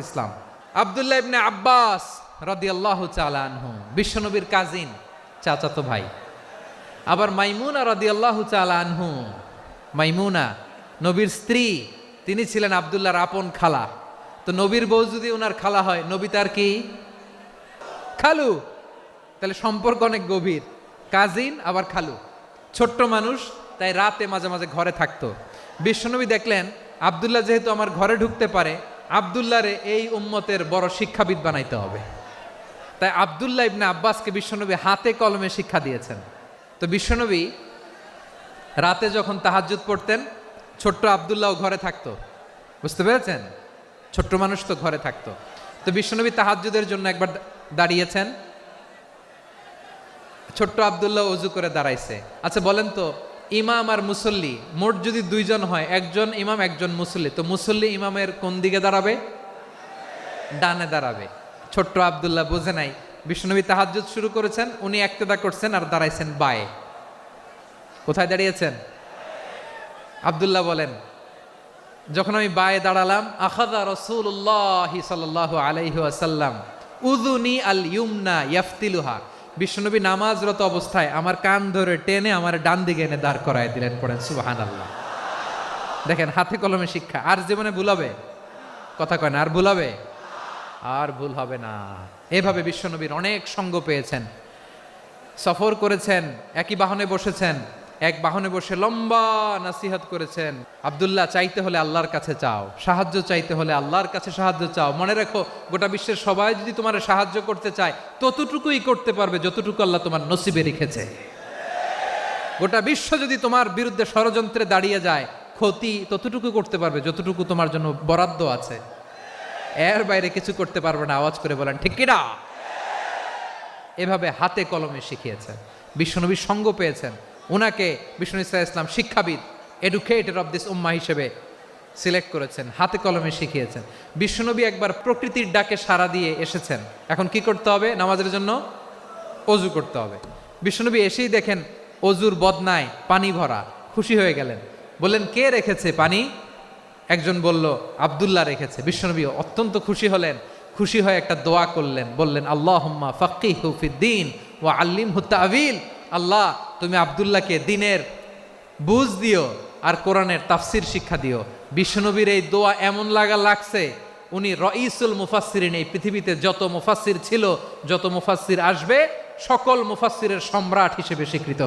ইসলাম আব্দুল্লাহ ইবনে আব্বাস রাদিয়াল্লাহু তাআলা আনহু বিশ্বনবীর কাজিন, চাচাতো ভাই। আবার মাইমুনা রাদিয়াল্লাহু তাআলা আনহু, মাইমুনা নবীর স্ত্রী, তিনি ছিলেন আব্দুল্লাহর আপন খালা। তো নবীর বউ যদি ওনার খালা হয়, নবী তার কি খালু, তাহলে সম্পর্ক অনেক গভীর। কাজিন আবার খালু, ছোট্ট মানুষ, তাই রাতে মাঝে মাঝে ঘরে থাকতো। বিশ্বনবী দেখলেন আব্দুল্লাহ যেহেতু আমার ঘরে ঢুকতে পারে, আব্দুল্লাহরে এই উম্মতের বড় শিক্ষাবিদ বানাইতে হবে। তাই আব্দুল্লাহ ইবনে আব্বাসকে বিশ্বনবী হাতে কলমে শিক্ষা দিয়েছেন। তো বিশ্বনবী রাতে যখন তাহাজ্জুদ পড়তেন, ছোট্ট আব্দুল্লাহ ঘরে থাকতো। বুঝতে পেরেছেন? ছোট্ট মানুষ তো ঘরে থাকতো। তো বিশ্বনবী তাহাজ্জুদের জন্য একবার দাঁড়িয়েছেন, ছোট্ট আব্দুল্লাহ ওযু করে দাঁড়াইছে। আচ্ছা বলেন তো, ইমাম আর মুসল্লি মোট যদি দুইজন হয়, একজন ইমাম একজন মুসল্লি, তো মুসল্লি ইমামের কোন দিকে দাঁড়াবে? ডানে দাঁড়াবে। ছোট্ট আব্দুল্লাহ বোঝে নাই, বিশ্বনবী তাহাজ্জুদ শুরু করেছেন, উনি একতেদা করছেন আর দাঁড়াইছেন বায়ে। কোথায় দাঁড়িয়েছেন? আব্দুল্লাহ বলেন, যখন আমি বায়ে দাঁড়ালাম, আখাযা রাসূলুল্লাহ সাল্লাল্লাহু আলাইহি ওয়াসাল্লাম উযুনি আল ইউমনা ইয়াফতিলুহা, বিশ্বনবী নামাজরত অবস্থায় আমার কান ধরে টেনে আমার ডান দিকে এনে দাঁড় করায় দিলেন। পড়েন সুবহানাল্লাহ। দেখেন হাতে কলমে শিক্ষা। আর জীবনে ভুল হবে? কথা কয় না, আর ভুল হবে? আর ভুল হবে না। এভাবে বিশ্বনবীর অনেক সঙ্গ পেয়েছেন, সফর করেছেন, একই বাহনে বসেছেন, এক বাহনে বসে লম্বা নাসিহত করেছেন। আব্দুল্লাহ, চাইতে হলে আল্লাহর কাছে চাও, সাহায্য চাইতে হলে আল্লাহর কাছে সাহায্য চাও। মনে রাখো, গোটা বিশ্বের সবাই যদি তোমার সাহায্য করতে চায়, ততটুকুই করতে পারবে যতটুকু আল্লাহ তোমার নসিবে রেখেছে। গোটা বিশ্ব যদি তোমার বিরুদ্ধে ষড়যন্ত্রে দাঁড়িয়ে যায়, ক্ষতি ততটুকু করতে পারবে যতটুকু তোমার জন্য বরাদ্দ আছে। এর বাইরে কিছু করতে পারবে না। আওয়াজ করে বলেন ঠিক কিনা? এভাবে হাতে কলমে শিখিয়েছেন, বিশ্বনবীর সঙ্গ পেয়েছেন। ওনাকে বিষ্ণু ইসলাম শিক্ষাবিদ, এডুকেটর অফ দিস উম্মাহ হিসেবে সিলেক্ট করেছেন, হাতে কলমে শিখিয়েছেন। বিশ্বনবী একবার প্রকৃতির ডাকে সাড়া দিয়ে এসেছেন। এখন কি করতে হবে? নামাজের জন্য অজু করতে হবে। বিশ্বনবী এসেই দেখেন অজুর বদনায় পানি ভরা, খুশি হয়ে গেলেন। বললেন, কে রেখেছে পানি? একজন বলল, আব্দুল্লাহ রেখেছে। বিশ্বনবী অত্যন্ত খুশি হলেন। খুশি হয়ে একটা দোয়া করলেন, বললেন, আল্লাহুম্মা ফাক্কিহু ফিদ্দীন ওয়া আল্লিমহু তা'ওয়ীল। আল্লাহ, তুমি আব্দুল্লাহকে দ্বীনের বুঝ দিও আর কোরআনের তাফসির শিক্ষা দিও। বিশ্বনবীর এই দোয়া এমন লাগছে, উনি রাইসুল মুফাসসিরিন, এই পৃথিবীতে যত মুফাসসির ছিল, যত মুফাসসির আসবে, সকল মুফাসসিরের সম্রাট হিসেবে স্বীকৃত